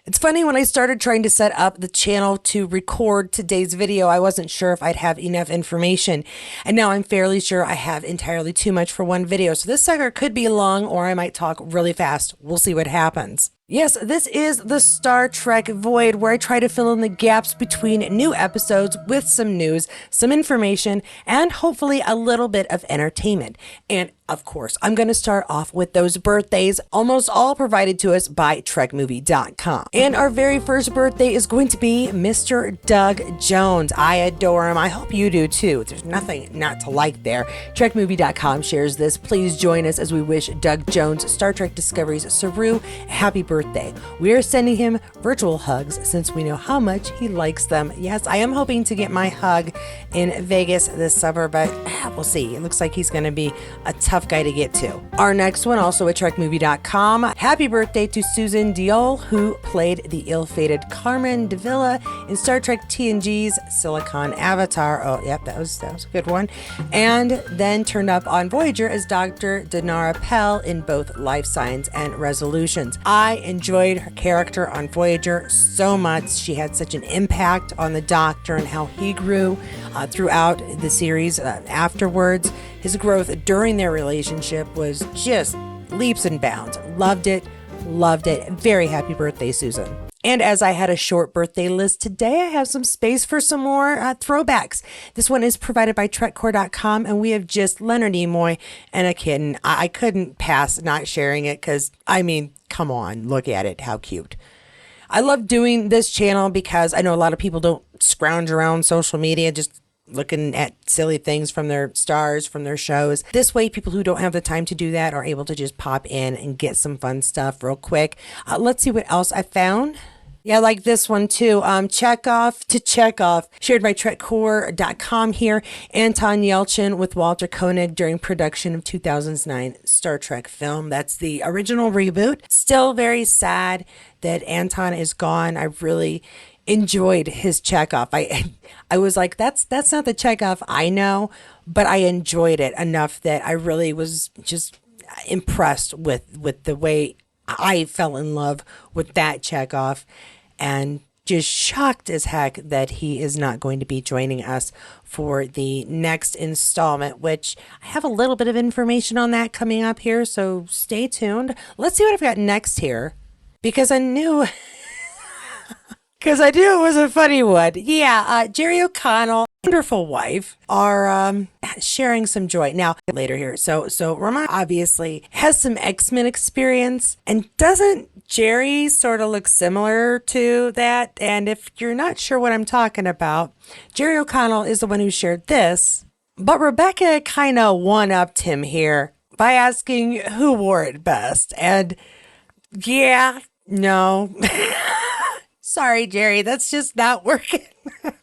It's funny, when I started trying to set up the channel to record today's video, I wasn't sure if I'd have enough information. And now I'm fairly sure I have entirely too much for one video. So this sucker could be long, or I might talk really fast. We'll see what happens. Yes, this is the Star Trek Void, where I try to fill in the gaps between new episodes with some news, some information, and hopefully a little bit of entertainment. And of course, I'm going to start off with those birthdays, almost all provided to us by TrekMovie.com. And our very first birthday is going to be Mr. Doug Jones. I adore him. I hope you do too. There's nothing not to like there. TrekMovie.com shares this. Please join us as we wish Doug Jones, Star Trek Discovery's Saru, a happy birthday. We are sending him virtual hugs since we know how much he likes them. Yes, I am hoping to get my hug in Vegas this summer, but we'll see. It looks like he's going to be a tough guy to get to. Our next one, also at TrekMovie.com. Happy birthday to Susan Diol, who played the ill-fated Carmen de Villa in Star Trek TNG's Silicon Avatar. Oh, yep, that was a good one. And then turned up on Voyager as Dr. Dinara Pell in both Life Signs and Resolutions. I enjoyed her character on Voyager so much. She had such an impact on the Doctor and how he grew throughout the series afterwards. His growth during their relationship was just leaps and bounds. Loved it. Very happy birthday, Susan. And as I had a short birthday list today, I have some space for some more throwbacks. This one is provided by TrekCore.com, and we have just Leonard Nimoy and a kitten. I couldn't pass not sharing it because, I mean, come on, look at it. How cute. I love doing this channel because I know a lot of people don't scrounge around social media just looking at silly things from their stars, from their shows. This way, people who don't have the time to do that are able to just pop in and get some fun stuff real quick. Let's see what else I found. Yeah, I like this one too. Chekhov to Chekhov, shared by TrekCore.com here. Anton Yelchin with Walter Koenig during production of 2009 Star Trek film. That's the original reboot. Still very sad that Anton is gone. I really enjoyed his Chekhov. I was like, that's not the Chekhov I know, but I enjoyed it enough that I really was just impressed with the way I fell in love with that Chekhov, and just shocked as heck that he is not going to be joining us for the next installment, which I have a little bit of information on that coming up here, so stay tuned. Let's see what I've got next here, because I knew it was a funny one. Yeah, Jerry O'Connell, wonderful wife, are sharing some joy. Now, later here. So Ramon obviously has some X-Men experience, and doesn't Jerry sort of look similar to that? And if you're not sure what I'm talking about, Jerry O'Connell is the one who shared this, but Rebecca kind of one-upped him here by asking who wore it best. And yeah, no. Sorry, Jerry, that's just not working. But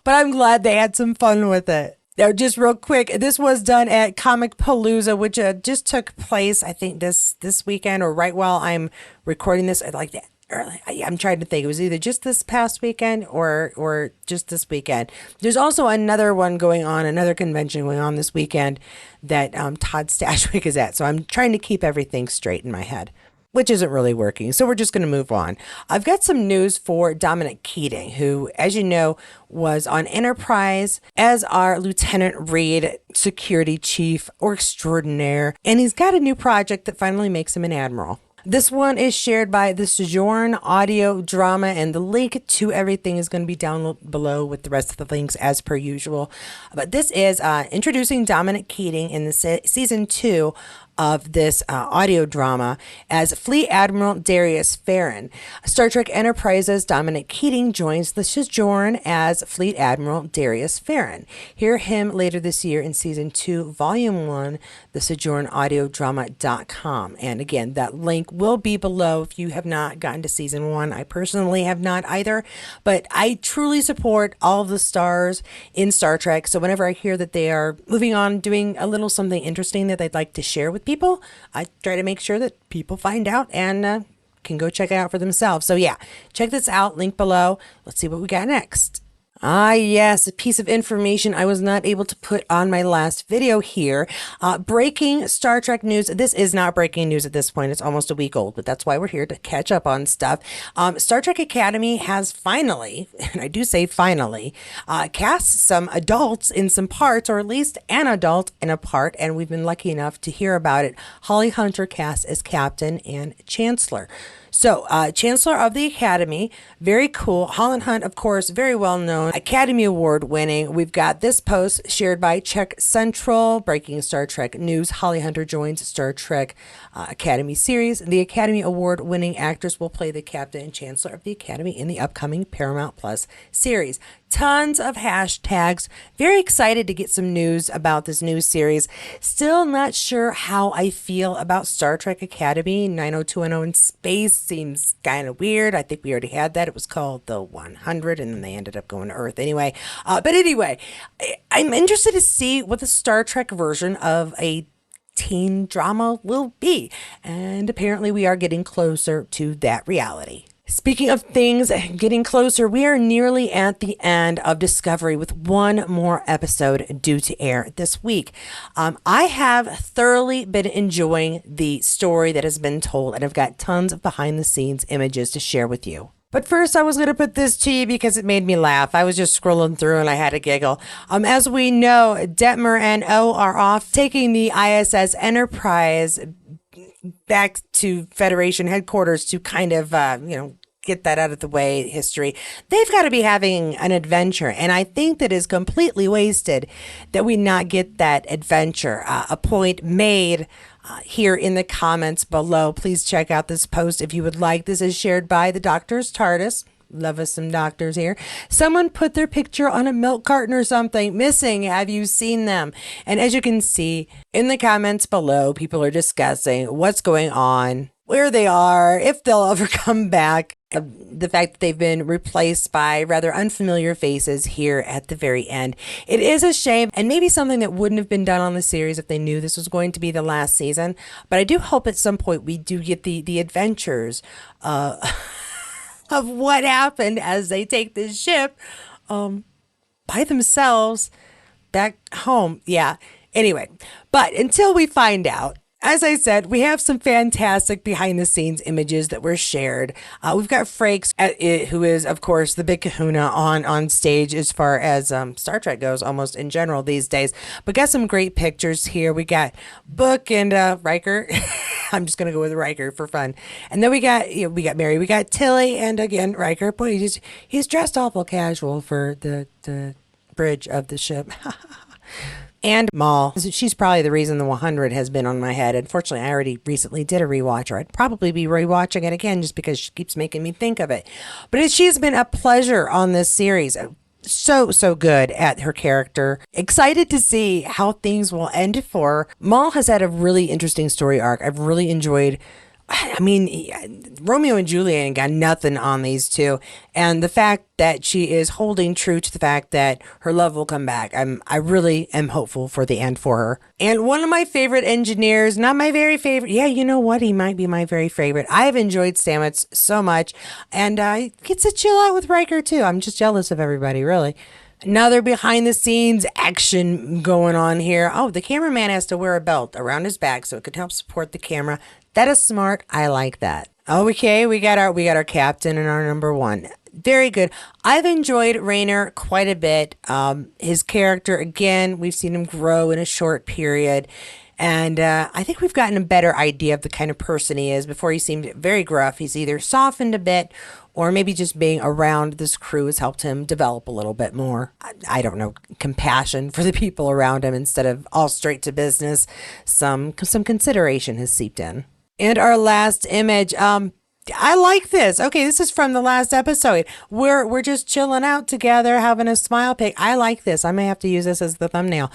I'm glad they had some fun with it. Now, just real quick, this was done at Comic Palooza, which just took place, I think, this weekend, or right while I'm recording this. Like that early. I'm trying to think. It was either just this past weekend or just this weekend. There's also another one going on, another convention going on this weekend that Todd Stashwick is at. So I'm trying to keep everything straight in my head, which isn't really working. So we're just going to move on. I've got some news for Dominic Keating, who, as you know, was on Enterprise as our Lieutenant Reed security chief or extraordinaire. And he's got a new project that finally makes him an admiral. This one is shared by the Sajourn audio drama, and the link to everything is going to be down below with the rest of the links as per usual. But this is introducing Dominic Keating in the season 2 of this audio drama as Fleet Admiral Darius Farron. Star Trek Enterprise's Dominic Keating joins the Sajourn as Fleet Admiral Darius Farron. Hear him later this year in Season 2, Volume 1, the SajournAudiodrama.com. And again, that link will be below if you have not gotten to Season 1. I personally have not either, but I truly support all of the stars in Star Trek. So whenever I hear that they are moving on, doing a little something interesting that they'd like to share with people, I try to make sure that people find out and can go check it out for themselves. So yeah, check this out, link below. Let's see what we got next. Ah, yes, a piece of information I was not able to put on my last video here. Breaking Star Trek news. This is not breaking news at this point. It's almost a week old, but that's why we're here to catch up on stuff. Star Trek Academy has finally, and I do say finally, cast some adults in some parts, or at least an adult in a part, and we've been lucky enough to hear about it. Holly Hunter cast as Captain and Chancellor. So, Chancellor of the Academy, very cool. Holland Hunt, of course, very well known, Academy Award winning. We've got this post shared by Czech Central, breaking Star Trek news. Holly Hunter joins Star Trek Academy series. The Academy Award winning actress will play the Captain and Chancellor of the Academy in the upcoming Paramount Plus series. Tons of hashtags. Very excited to get some news about this new series. Still not sure how I feel about Star Trek Academy. 90210 in space seems kind of weird. I think we already had that. It was called the 100, and then they ended up going to Earth anyway. But anyway, I'm interested to see what the Star Trek version of a teen drama will be. And apparently we are getting closer to that reality. Speaking of things getting closer, we are nearly at the end of Discovery with one more episode due to air this week. I have thoroughly been enjoying the story that has been told, and I've got tons of behind the scenes images to share with you. But first, I was going to put this to you because it made me laugh. I was just scrolling through and I had a giggle. As we know, Detmer and O are off taking the ISS Enterprise back to Federation headquarters to kind of, get that out of the way, history. They've got to be having an adventure, and I think that is completely wasted that we not get that adventure. A point made here in the comments below. Please check out this post if you would like. This is shared by the Doctor's TARDIS. Love us some doctors here. Someone put their picture on a milk carton or something. Missing. Have you seen them? And as you can see in the comments below, people are discussing what's going on, where they are, if they'll ever come back. The fact that they've been replaced by rather unfamiliar faces here at the very end. It is a shame, and maybe something that wouldn't have been done on the series if they knew this was going to be the last season. But I do hope at some point we do get the adventures of what happened as they take this ship by themselves back home. Yeah. Anyway, but until we find out, as I said, we have some fantastic behind the scenes images that were shared. We've got Frakes, who is, of course, the big kahuna on stage as far as Star Trek goes, almost in general these days. But got some great pictures here. We got Book and Riker. I'm just going to go with Riker for fun. And then we got Mary, we got Tilly, and again, Riker. Boy, he's dressed awful casual for the bridge of the ship. And Maul. She's probably the reason the 100 has been on my head. Unfortunately, I already recently did a rewatch, or I'd probably be rewatching it again just because she keeps making me think of it. But she's been a pleasure on this series. So good at her character. Excited to see how things will end for her. Maul has had a really interesting story arc. I've really enjoyed. I mean, Romeo and Juliet ain't got nothing on these two. And the fact that she is holding true to the fact that her love will come back. I really am hopeful for the end for her. And one of my favorite engineers, not my very favorite. Yeah, you know what? He might be my very favorite. I've enjoyed Stamets so much. And I get to chill out with Riker too. I'm just jealous of everybody, really. Another behind the scenes action going on here. Oh, the cameraman has to wear a belt around his back so it could help support the camera. That is smart. I like that. Okay, we got our captain and our number one. Very good. I've enjoyed Rayner quite a bit. His character, again, we've seen him grow in a short period. And I think we've gotten a better idea of the kind of person he is. Before he seemed very gruff. He's either softened a bit, or maybe just being around this crew has helped him develop a little bit more, I don't know, compassion for the people around him instead of all straight to business. Some consideration has seeped in. And our last image, I like this. Okay, this is from the last episode. We're just chilling out together, having a smile pic. I like this. I may have to use this as the thumbnail.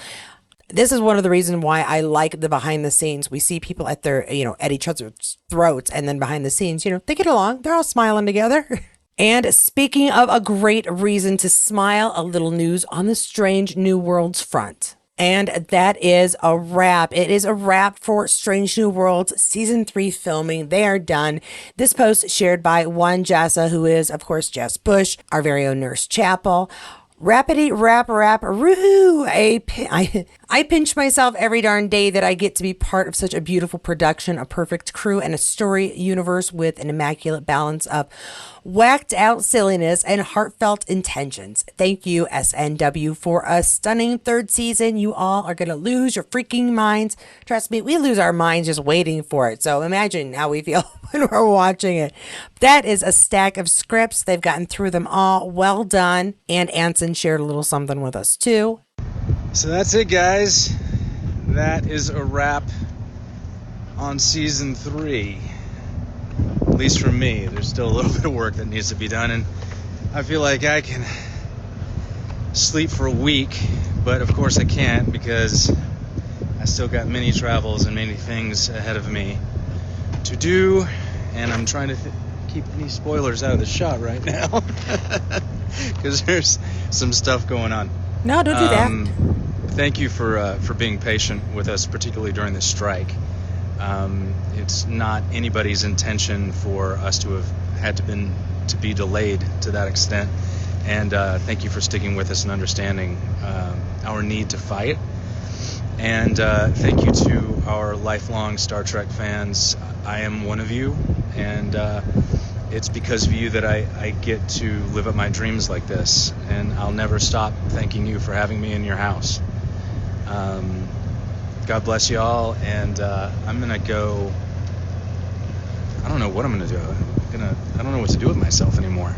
This is one of the reasons why I like the behind the scenes. We see people at their, at each other's throats, and then behind the scenes, they get along. They're all smiling together. And speaking of a great reason to smile, a little news on the Strange New Worlds front. And that is a wrap. It is a wrap for Strange New Worlds Season 3 filming. They are done. This post shared by Juan Jassa, who is, of course, Jess Bush, our very own Nurse Chapel. Rappity rap rap roo. I pinch myself every darn day that I get to be part of such a beautiful production, a perfect crew, and a story universe with an immaculate balance of whacked out silliness and heartfelt intentions. Thank you, SNW, for a stunning third season. You all are going to lose your freaking minds. Trust me, we lose our minds just waiting for it. So imagine how we feel when we're watching it. That is a stack of scripts. They've gotten through them all. Well done. And Anson shared a little something with us too. So that's it, guys. That is a wrap on season 3. At least for me. There's still a little bit of work that needs to be done, and I feel like I can sleep for a week, but of course I can't, because I still got many travels and many things ahead of me to do, and I'm trying to keep any spoilers out of the shot right now because there's some stuff going on. No, don't do that. Thank you for being patient with us, particularly during this strike. It's not anybody's intention for us to have had to be delayed to that extent, and thank you for sticking with us and understanding our need to fight. And thank you to our lifelong Star Trek fans. I am one of you, and it's because of you that I get to live up my dreams like this, and I'll never stop thanking you for having me in your house. God bless you all, and I'm gonna go. I don't know what I'm gonna do. I don't know what to do with myself anymore.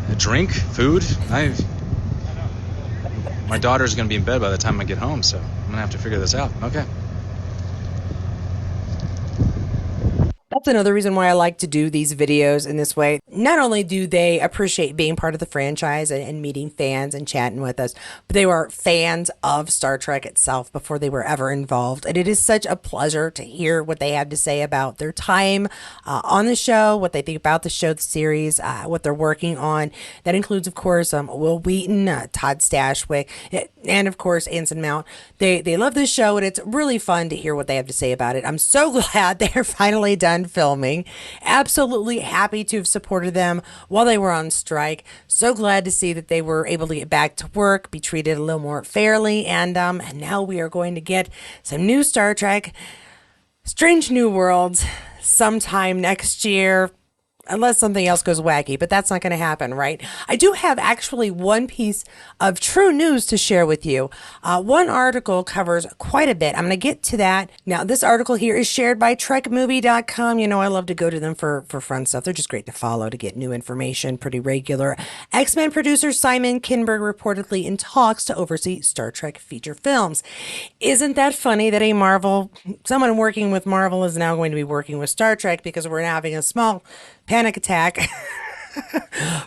A drink, food. My daughter's gonna be in bed by the time I get home, so I'm gonna have to figure this out. Okay. That's another reason why I like to do these videos in this way. Not only do they appreciate being part of the franchise and meeting fans and chatting with us, but they were fans of Star Trek itself before they were ever involved. And it is such a pleasure to hear what they have to say about their time on the show, what they think about the show, the series, what they're working on. That includes, of course, Will Wheaton, Todd Stashwick, and of course, Anson Mount. They love this show, and it's really fun to hear what they have to say about it. I'm so glad they're finally done filming. Absolutely happy to have supported them while they were on strike. So glad to see that they were able to get back to work, be treated a little more fairly, and now we are going to get some new Star Trek, Strange New Worlds, sometime next year. Unless something else goes wacky, but that's not going to happen, right? I do have actually one piece of true news to share with you. One article covers quite a bit. I'm going to get to that. Now, this article here is shared by TrekMovie.com. You know, I love to go to them for fun stuff. They're just great to follow to get new information, pretty regular. X-Men producer Simon Kinberg reportedly in talks to oversee Star Trek feature films. Isn't that funny that someone working with Marvel is now going to be working with Star Trek, because we're having a small panic attack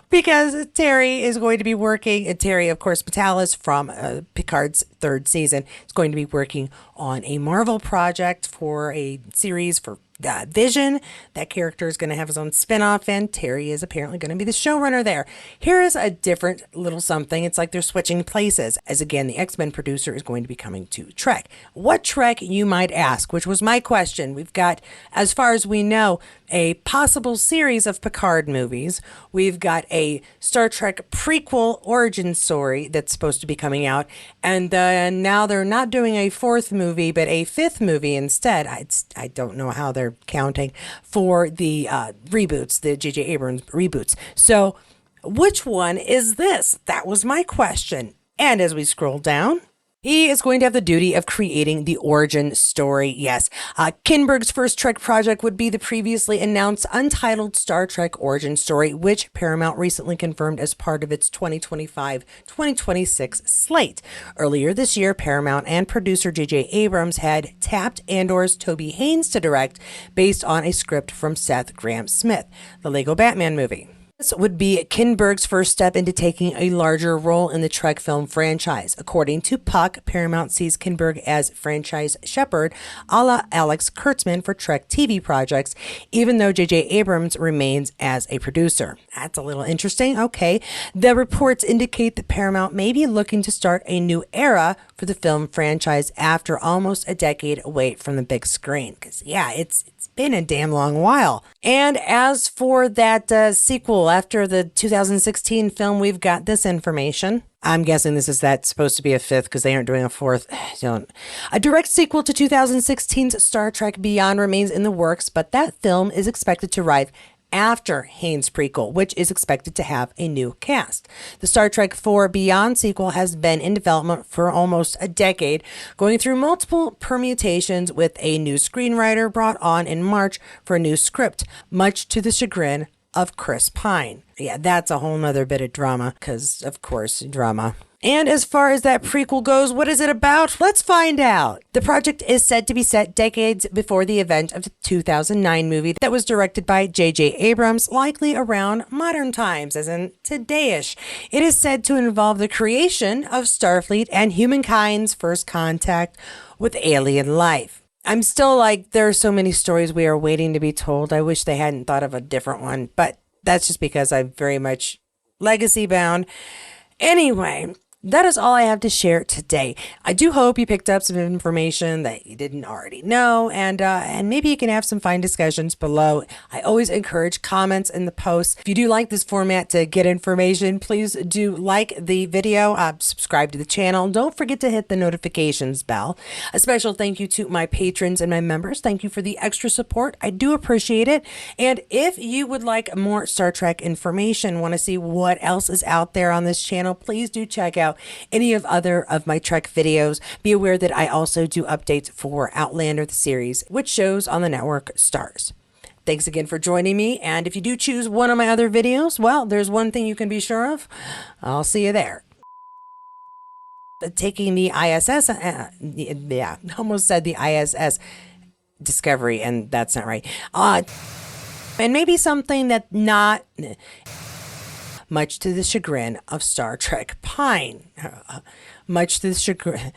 because Terry is going to be working, and Terry, of course, Matalas from Picard's third season, is going to be working on a Marvel project for a series for Vision. That character is going to have his own spinoff, and Terry is apparently going to be the showrunner there. Here is a different little something. It's like they're switching places, as again, the X-Men producer is going to be coming to Trek. What Trek, you might ask, which was my question. We've got, as far as we know, a possible series of Picard movies. We've got a Star Trek prequel origin story that's supposed to be coming out, and now they're not doing a 4th movie, but a 5th movie instead. I don't know how they're counting for the reboots, the J.J. Abrams reboots. So which one is this? That was my question. And as we scroll down, he is going to have the duty of creating the origin story. Yes, Kinberg's first Trek project would be the previously announced untitled Star Trek Origin Story, which Paramount recently confirmed as part of its 2025-2026 slate. Earlier this year, Paramount and producer J.J. Abrams had tapped Andor's Toby Haynes to direct, based on a script from Seth Grahame-Smith, the Lego Batman movie. This would be Kinberg's first step into taking a larger role in the Trek film franchise. According to Puck, Paramount sees Kinberg as franchise shepherd, a la Alex Kurtzman for Trek TV projects, even though J.J. Abrams remains as a producer. That's a little interesting. Okay. The reports indicate that Paramount may be looking to start a new era for the film franchise after almost a decade away from the big screen. Because, yeah, it's been a damn long while. And as for that sequel after the 2016 film, we've got this information. I'm guessing that's supposed to be a fifth because they aren't doing a fourth. Don't. A direct sequel to 2016's Star Trek Beyond remains in the works, but that film is expected to arrive after Haynes' prequel, which is expected to have a new cast. The Star Trek IV Beyond sequel has been in development for almost a decade, going through multiple permutations with a new screenwriter brought on in March for a new script, much to the chagrin of Chris Pine. Yeah, that's a whole nother bit of drama, because, of course, drama. And as far as that prequel goes, what is it about? Let's find out. The project is said to be set decades before the event of the 2009 movie that was directed by J.J. Abrams, likely around modern times, as in today-ish. It is said to involve the creation of Starfleet and humankind's first contact with alien life. I'm still like, there are so many stories we are waiting to be told. I wish they hadn't thought of a different one, but that's just because I'm very much legacy bound. Anyway, that is all I have to share today. I do hope you picked up some information that you didn't already know, and maybe you can have some fine discussions below. I always encourage comments in the posts. If you do like this format to get information, please do like the video, subscribe to the channel. Don't forget to hit the notifications bell. A special thank you to my patrons and my members. Thank you for the extra support. I do appreciate it. And if you would like more Star Trek information, want to see what else is out there on this channel, please do check out any of my Trek videos. Be aware that I also do updates for Outlander, the series, which shows on the network Stars. Thanks again for joining me, and if you do choose one of my other videos, well, there's one thing you can be sure of. I'll see you there. Taking the ISS, yeah, almost said the ISS Discovery, and that's not right. And maybe something that not... much to the chagrin of Star Trek Pine. Much to the chagrin...